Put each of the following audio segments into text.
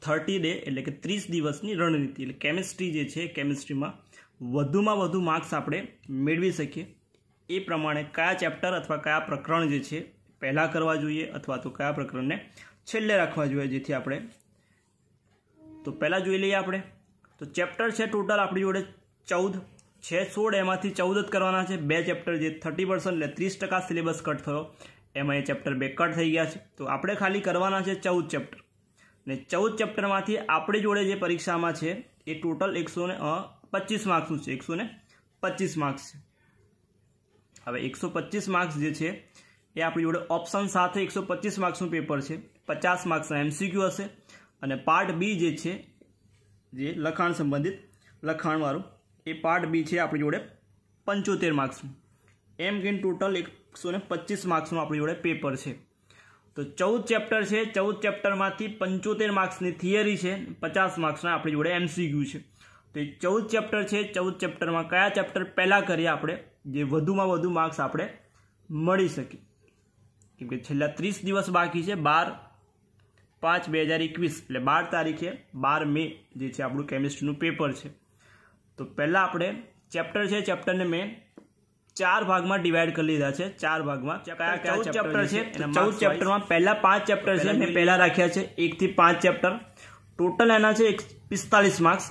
30 day એટલે કે 30 દિવસની રણનીતિ એટલે કેમિસ્ટ્રી જે છે કેમિસ્ટ્રીમાં વધુમાં વધુ માર્ક્સ આપણે મેળવી શકીએ એ પ્રમાણે કયા ચેપ્ટર અથવા કયા પ્રકરણ જે છે પહેલાં કરવા જોઈએ અથવા તો કયા પ્રકરણને છેલ્લે રાખવા જોઈએ જેથી આપણે તો પહેલાં જોઈ લઈએ આપણે તો ચેપ્ટર છે ટોટલ આપણી જોડે 14 છે 16 એમાંથી 14 જ કરવાના છે 2 ચેપ્ટર જે 30% એટલે 30% સિલેબસ કટ થયો એમાં એ ચેપ્ટર 2 કટ થઈ ગયા છે તો આપણે ખાલી કરવાના છે 14 ચેપ્ટર ને 14 ચેપ્ટરમાંથી આપણી જોડે જે પરીક્ષામાં છે એ ટોટલ 125 માર્ક્સનું છે 125 માર્ક્સ છે હવે 125 માર્ક્સ જે છે એ આપણી જોડે ઓપ્શન સાથે 125 માર્ક્સનું પેપર છે 50 માર્ક્સના એમસીક્યુ હશે અને પાર્ટ બી જે છે જે લખાણ સંબંધિત લખાણવાળું એ પાર્ટ બી છે આપણી જોડે 75 માર્ક્સનું એમ કે ટોટલ 125 માર્ક્સનું આપણી જોડે પેપર છે તો 14 ચેપ્ટર છે 14 ચેપ્ટરમાંથી 75 માર્ક્સની થિયરી છે 50 માર્ક્સના આપણી જોડે એમસીક્યુ છે તો એ 14 ચેપ્ટર છે 14 ચેપ્ટરમાં કયા ચેપ્ટર પહેલાં કરીએ આપણે જે વધુમાં વધુ માર્ક્સ આપણે મળી શકે કેમ કે છેલ્લા 30 દિવસ બાકી છે 12/5/2021 એટલે 12 તારીખે 12 મે જે છે આપણું કેમિસ્ટ્રીનું પેપર છે તો પહેલાં આપણે ચેપ્ટર છે ચેપ્ટરને મેં 4 ભાગમાં ડિવાઈડ કરી લીધા છે 4 ભાગમાં કયા કયા ચેપ્ટર છે 14 ચેપ્ટરમાં પહેલા 5 ચેપ્ટર છે મેં પહેલાં રાખ્યા છે 1 થી 5 ચેપ્ટર ટોટલ એના છે 45 માર્ક્સ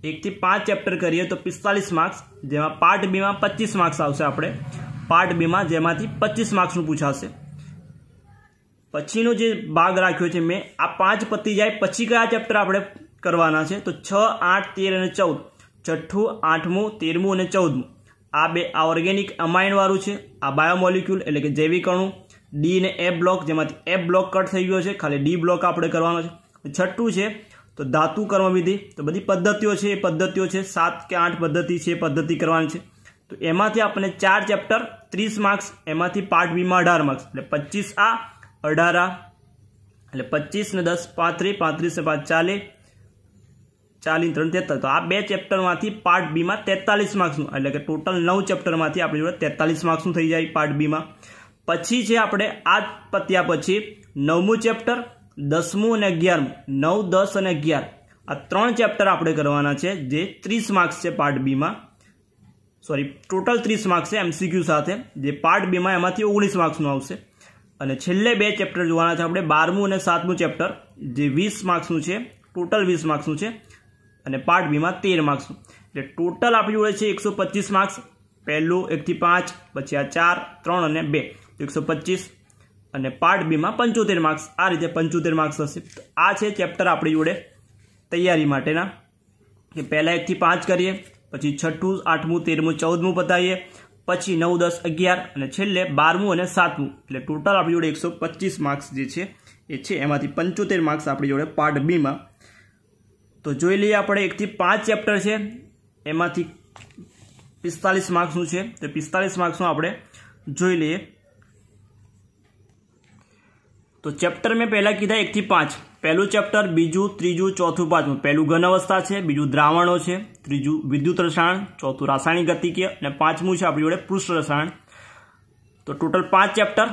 1 થી 5 ચેપ્ટર કરીએ તો 45 માર્ક્સ જેમાં પાર્ટ બીમાં 25 માર્ક્સ આવશે આપણે પાર્ટ બીમાં જેમાંથી 25 માર્ક્સનું પૂછાશે પછીનો જે ભાગ રાખ્યો છે મેં આ 5 પતી જાય પછી કયા ચેપ્ટર આપણે કરવાના છે તો 6, 8, 13 અને 14 છઠ્ઠું 8મું 13મું અને 14મું આ બે આ ઓર્ગેનિક અમાઇનવાળું છે આ બાયોમોલિક્યુલ એટલે કે જૈવિક અણુ ડી અને એફ બ્લોક જેમાંથી એફ બ્લોક કટ થઈ ગયો છે ખાલી ડી બ્લોક આપણે કરવાનો છે છઠ્ઠું છે તો ધાતુ કર્મવિધિ તો બધી પદ્ધતિઓ છે એ પદ્ધતિઓ છે 7 કે 8 પદ્ધતિ છે એ પદ્ધતિ કરવાની છે તો એમાંથી આપણે 4 ચેપ્ટર 30 માર્ક્સ એમાંથી પાર્ટ બીમાં 18 માર્ક્સ એટલે 25 આ 18 આ એટલે 25 ને 10 35 35 ને 5 40 40 3 43 તો આ 2 ચેપ્ટરમાંથી પાર્ટ બીમાં 43 માર્ક્સનું એટલે કે ટોટલ 9 ચેપ્ટરમાંથી આપણી જોડે 43 માર્ક્સનું થઈ જાય પાર્ટ બીમાં પછી છે આપણે આ પત્યા પછી 9મું ચેપ્ટર 10મું અને 11મું 9, 10 અને 11 આ 3 ચેપ્ટર આપણે કરવાના છે જે 30 માર્ક્સ છે પાર્ટ બીમાં સોરી ટોટલ 30 માર્ક્સ છે એમસીક્યુ સાથે જે પાર્ટ બીમાં એમાંથી 19 માર્ક્સનું આવશે અને છેલ્લે 2 ચેપ્ટર જોવાના છે આપણે 12મું અને 7મું ચેપ્ટર જે 20 માર્ક્સનું છે ટોટલ 20 માર્ક્સનું છે અને પાર્ટ બીમાં 13 માર્ક્સનું એટલે ટોટલ આપણી જોડે છે 125 માર્ક્સ પહેલું 1 થી 5 પછી આ 4, 3 અને 2 125 અને પાર્ટ બીમાં 75 માર્ક્સ આ રીતે 75 માર્ક્સ હશે આ છે ચેપ્ટર આપણી જોડે તૈયારી માટેના કે પહેલાં 1 થી 5 કરીએ પછી છઠ્ઠું 8મું 13મું 14મું પતાવીએ પછી 9, 10, 11 અને છેલ્લે 12મું અને 7મું એટલે ટોટલ આપણી જોડે 125 માર્ક્સ જે છે એ છે એમાંથી 75 માર્ક્સ આપણી જોડે પાર્ટ બીમાં તો જોઈ લઈએ આપણે 1 થી 5 ચેપ્ટર છે એમાંથી 45 માર્ક્સનું છે તો 45 માર્ક્સનું આપણે જોઈ લઈએ તો ચેપ્ટર મેં પહેલાં કીધા 1 થી 5 પહેલું ચેપ્ટર બીજું ત્રીજું ચોથું પાંચમું પહેલું ઘન અવસ્થા છે બીજું દ્રાવણો છે ત્રીજું વિદ્યુત રસાયણ ચોથું રાસાયણિક ગતિકીય અને પાંચમું છે આપણી જોડે પૃષ્ઠ રસાયણ તો ટોટલ 5 ચેપ્ટર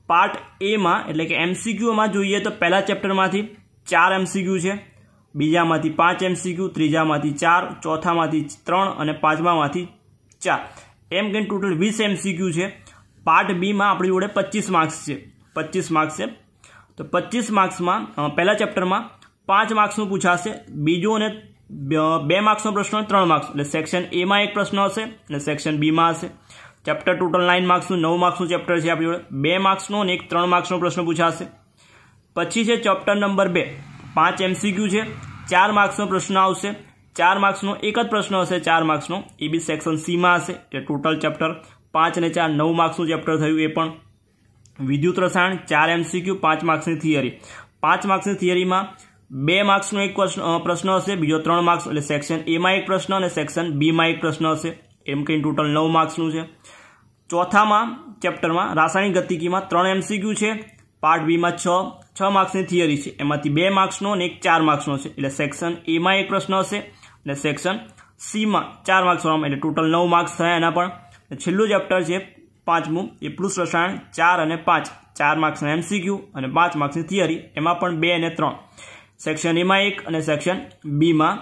પાર્ટ એમાં એટલે કે એમસીક્યુમાં જોઈએ તો પહેલા ચેપ્ટરમાંથી 4 એમસીક્યુ છે બીજામાંથી 5 એમસીક્યુ ત્રીજામાંથી 4 ચોથામાંથી 3 અને પાંચમામાંથી 4 એમ કે ટોટલ 20 એમસીક્યુ છે પાર્ટ બીમાં આપણી જોડે 25 માર્ક્સ છે 25 માર્ક્સ છે તો 25 માર્ક્સમાં પહેલા ચેપ્ટરમાં 5 માર્ક્સનું પૂછાશે બીજું અને 2 માર્ક્સનો પ્રશ્ન 3 માર્ક્સ એટલે સેક્શન એમાં એક પ્રશ્ન હશે અને સેક્શન બીમાં હશે ચેપ્ટર ટોટલ 9 માર્ક્સનું 9 માર્ક્સનું ચેપ્ટર છે આપણી જોડે 2 માર્ક્સનો અને એક 3 માર્ક્સનો પ્રશ્ન પૂછાશે પછી છે ચેપ્ટર નંબર 2 5 એમસીક્યુ છે 4 માર્ક્સનો પ્રશ્ન આવશે 4 માર્ક્સનો એક જ પ્રશ્ન હશે 4 માર્ક્સનો એ બી સેક્શન સીમાં હશે એટલે ટોટલ ચેપ્ટર 5 અને 4 9 માર્ક્સનું ચેપ્ટર થયું એ પણ વિદ્યુત રસાયણ 4 એમસીક્યુ 5 માર્ક્સની થિયરી 5 માર્ક્સની થિયરીમાં 2 માર્ક્સનો એક પ્રશ્ન હશે બીજો 3 માર્ક્સ એટલે સેક્શન એમાં એક પ્રશ્ન અને સેક્શન બીમાં એક પ્રશ્ન હશે એમ કંઈ ટોટલ 9 માર્ક્સનું છે ચોથામાં ચેપ્ટરમાં રાસાયણિક ગતિકીમાં 3 એમસીક્યુ છે પાર્ટ બીમાં 6 માર્ક્સની થિયરી છે એમાંથી 2 માર્ક્સનો અને એક 4 માર્ક્સનો છે એટલે સેક્શન એમાં એક પ્રશ્ન હશે અને સેક્શન સીમાં 4 માર્ક્સનો એટલે ટોટલ 9 માર્ક્સ થયા એના પણ છેલ્લું ચેપ્ટર છે પાંચમું એ પૃષ્ઠ રસાયણ 4 અને 5 4 માર્ક્સના એમસીક્યુ અને 5 માર્ક્સની થિયરી એમાં પણ 2 અને 3 સેક્શન એમાં 1 અને સેક્શન બીમાં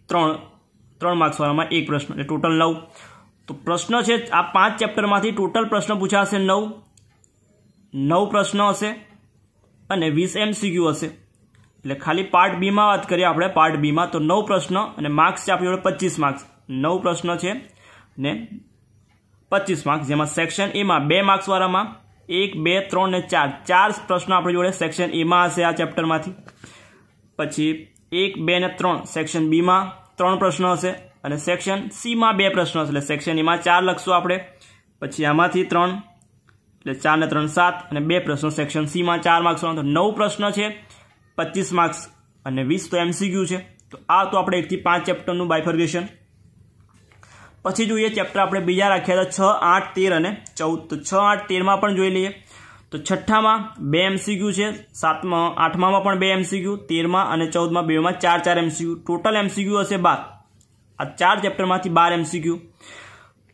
3 માર્ક્સવાળામાં 1 પ્રશ્ન, એટલે ટોટલ 9. તો પ્રશ્ન છે આ 5 ચેપ્ટરમાંથી ટોટલ પ્રશ્ન પૂછાશે 9 પ્રશ્ન હશે અને 20 MCQ હશે. એટલે ખાલી પાર્ટ બીમાં વાત કરીએ આપણે, પાર્ટ બીમાં તો 9 પ્રશ્ન અને માર્ક્સ છે આપણી જોડે 25 માર્ક્સ. 9 પ્રશ્ન છે ને 25 માર્ક્સ, જેમાં સેક્શન એમાં 2 માર્ક્સવાળામાં 1, 2, 3 ને 4 પ્રશ્નો આપણી જોડે સેક્શન એમાં હશે આ ચેપ્ટરમાંથી. પછી 1, 2 ને 3 સેક્શન બીમાં 3 પ્રશ્નો હશે અને સેક્શન સીમાં 2 પ્રશ્નો હશે. એટલે સેક્શન એમાં 4 લખશું આપણે, પછી આમાંથી 3 એટલે 4 ને 3 7 અને 2 પ્રશ્નો સેક્શન સીમાં 4 માર્ક્સનો. તો 9 પ્રશ્ન છે, 25 માર્ક્સ અને 20 તો MCQ છે. તો આ તો આપણે 1 થી 5 ચેપ્ટરનું બાયફર્ગેશન. પછી જોઈએ ચેપ્ટર આપણે બીજા રાખ્યા હતા 6, 8, 13 અને 14. તો 6, 8, 13માં પણ જોઈ લઈએ. તો 6માં 2 MCQ છે, 7માં 8માં પણ 2 MCQ, 13માં અને 14માં બેમાં 4 MCQ. ટોટલ MCQ હશે 12. આ 4 ચેપ્ટરમાંથી 12 MCQ.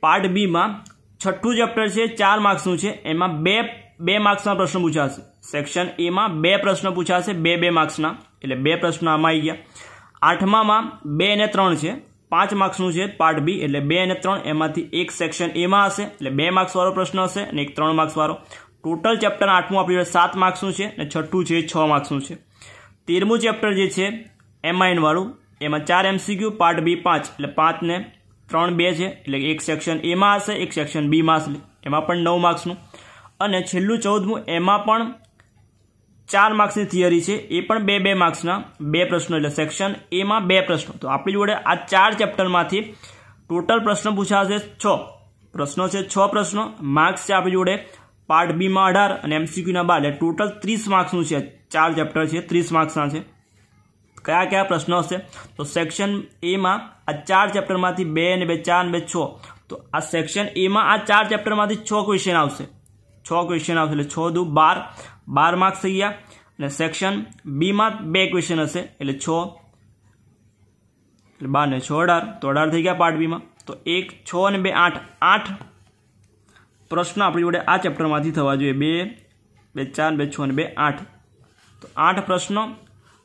પાર્ટ બીમાં છઠ્ઠું ચેપ્ટર છે, 4 માર્ક્સનું છે, એમાં 2 માર્ક્સના પ્રશ્નો પૂછાશે. સેક્શન એમાં 2 પ્રશ્નો પૂછાશે, 2 માર્ક્સના, એટલે 2 પ્રશ્નો આમાં આવી ગયા. 8માં 2 અને 3 છે, 5 માર્ક્સનું છે પાર્ટ બી, એટલે 2 અને 3 એમાંથી 1 સેક્શન એમાં હશે, એટલે 2 માર્ક્સવાળો પ્રશ્ન હશે અને 1 3 માર્ક્સવાળો. ટોટલ ચેપ્ટર 8મું આપણી જોડે 7 માર્ક્સનું છે અને છઠ્ઠું છે 6 માર્ક્સનું છે. 13મું ચેપ્ટર જે છે MIN વાળું, એમાં 4 MCQ, પાર્ટ બી 5, એટલે 5 ને 3 2 છે, એટલે 1 સેક્શન એમાં હશે, 1 સેક્શન બીમાં હશે, એમાં પણ 9 માર્ક્સનું. અને છેલ્લું 14મું, એમાં પણ 4 માર્ક્સની થિયરી છે, એ પણ 2 માર્ક્સના 2 પ્રશ્નો, એટલે સેક્શન એમાં 2 પ્રશ્નો. તો આપણી જોડે આ 4 ચેપ્ટરમાંથી ટોટલ પ્રશ્ન પૂછાશે 6 પ્રશ્નો છે, 6 પ્રશ્નો. માર્ક્સ છે આપણી જોડે પાર્ટ બીમાં 18 અને MCQના 12, એટલે ટોટલ 30 માર્ક્સનું છે. 4 ચેપ્ટર છે, 30 માર્ક્સના છે. કયા પ્રશ્નો હશે? તો સેક્શન એમાં આ 4 ચેપ્ટરમાંથી 2 અને 2 4 અને 2 6. તો આ સેક્શન એમાં આ 4 ચેપ્ટરમાંથી 6 ક્વેશ્ચન આવશે, 6 ક્વેશ્ચન આવશે, એટલે 6 દુ 12 માર્ક્સ થઈ ગયા. અને સેક્શન બીમાં 2 ક્વેશ્ચન હશે, એટલે 6 એટલે 12 ને 6 18, તો 18 થઈ ગયા પાર્ટ બીમાં. તો 1 6 અને 2 8 પ્રશ્નો આપણી જોડે આ ચેપ્ટરમાંથી થવા જોઈએ. 2 4 2 6 અને 2 8. તો 8 પ્રશ્નો,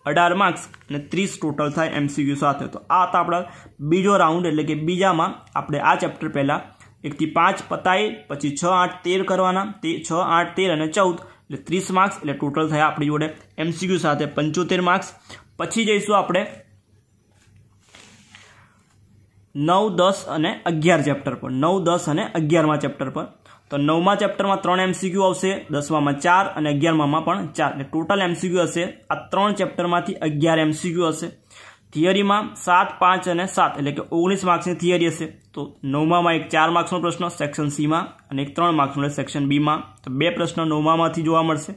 18 માર્ક્સ અને 30 ટોટલ થાય MCQ સાથે. તો આ હતા આપણા બીજો રાઉન્ડ, એટલે કે બીજામાં આપણે આ ચેપ્ટર પહેલાં 1 થી 5 પતાવી, પછી 6, 8, 13 કરવાના, 6, 8, 13 અને 14, એટલે 30 માર્ક્સ, એટલે ટોટલ થયા આપણી જોડે MCQ સાથે 75 માર્ક્સ. પછી જઈશું આપણે 9, 10 અને 11 ચેપ્ટર પર. 9, 10 અને 11માં ચેપ્ટર પર. તો 9મા ચેપ્ટરમાં 3 MCQ આવશે, 10માં 4 અને 11માં પણ 4, એટલે ટોટલ MCQ હશે આ 3 ચેપ્ટરમાંથી 11 MCQ હશે. થિયરીમાં 7, 5 અને 7, એટલે કે 19 માર્ક્સની થિયરી હશે. તો 9માં 1 4 માર્ક્સનો પ્રશ્ન સેક્શન સીમાં અને 1 3 માર્ક્સનો સેક્શન બીમાં. તો 2 પ્રશ્ન 9માંથી જોવા મળશે.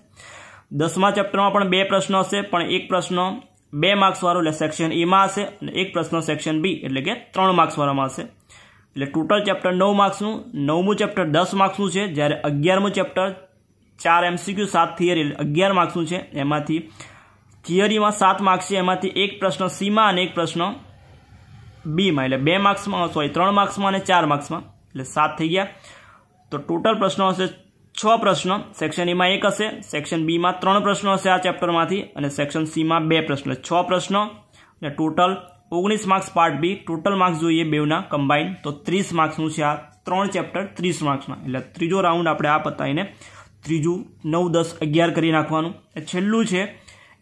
10મા ચેપ્ટરમાં પણ 2 પ્રશ્નો હશે, પણ 1 પ્રશ્ન 2 માર્ક્સવાળો એટલે સેક્શન એમાં હશે અને 1 પ્રશ્ન સેક્શન બી, એટલે કે 3 માર્ક્સવાળામાં હશે. એટલે ટોટલ ચેપ્ટર 9 માર્ક્સનું. 9મું ચેપ્ટર 10 માર્ક્સનું છે, જ્યારે 11મું ચેપ્ટર 4 MCQ 7 થિયરી, એટલે 11 માર્ક્સનું છે. એમાંથી થિયરીમાં 7 માર્ક્સ છે, એમાંથી 1 પ્રશ્ન સીમાં અને 1 પ્રશ્ન બીમાં, એટલે 2 માર્ક્સમાં 3 માર્ક્સમાં અને 4 માર્ક્સમાં, એટલે 7 થઈ ગયા. તો ટોટલ પ્રશ્નો હશે 6 પ્રશ્નો. સેક્શન એમાં 1 હશે, સેક્શન બીમાં 3 પ્રશ્નો હશે આ ચેપ્ટરમાંથી અને સેક્શન સીમાં 2 પ્રશ્નો, 6 પ્રશ્નો અને total 19 marks part B. Total marks જોઈએ બેવના કમ્બાઈન, તો 30 માર્ક્સનું છે આ 3 ચેપ્ટર 30 માર્ક્સના. એટલે ત્રીજો રાઉન્ડ આપણે આ પતાવીને ત્રીજું 9, 10, 11 કરી નાખવાનું. છેલ્લું છે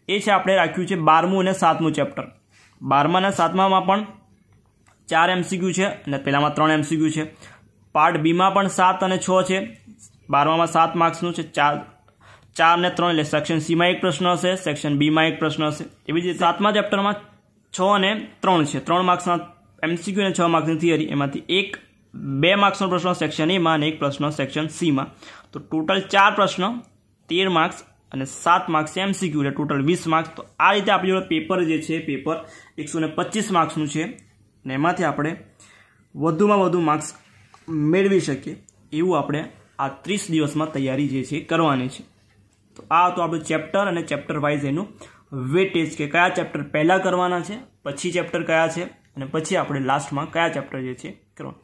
એ છે આપણે રાખ્યું છે 12મું અને 7મું ચેપ્ટર. 12મા અને 7મામાં પણ 4 MCQ છે અને પહેલામાં 3 MCQ છે. પાર્ટ બીમાં પણ 7 અને 6 છે. 12માં 7 માર્ક્સનું છે, 4 ને 3, એટલે સેક્શન સીમાં 1 પ્રશ્ન હશે, સેક્શન બીમાં 1 પ્રશ્ન હશે. એવી જ રીતે 7મા ચેપ્ટરમાં 6 અને 3 છે, 3 માર્ક્સના MCQ અને 6 માર્ક્સની થિયરી. એમાંથી 2 માર્ક્સનો પ્રશ્ન સેક્શન એમાં અને 1 પ્રશ્ન સેક્શન સીમાં. તો ટોટલ 4 પ્રશ્ન 13 માર્ક્સ અને 7 માર્ક્સ MCQ, એટલે ટોટલ 20 માર્ક્સ. તો આ રીતે આપણી જોડે પેપર જે છે પેપર 125 માર્ક્સનું છે અને એમાંથી આપણે વધુમાં વધુ માર્ક્સ મેળવી શકીએ એવું આપણે આ 30 દિવસમાં તૈયારી જે છે કરવાની છે. તો આ તો આપણું ચેપ્ટર અને ચેપ્ટર વાઇઝ એનું વેટેજ કે કયા ચેપ્ટર પહેલાં કરવાના છે, પછી ચેપ્ટર કયા છે અને પછી આપણે લાસ્ટમાં કયા ચેપ્ટર જે છે કરવાના.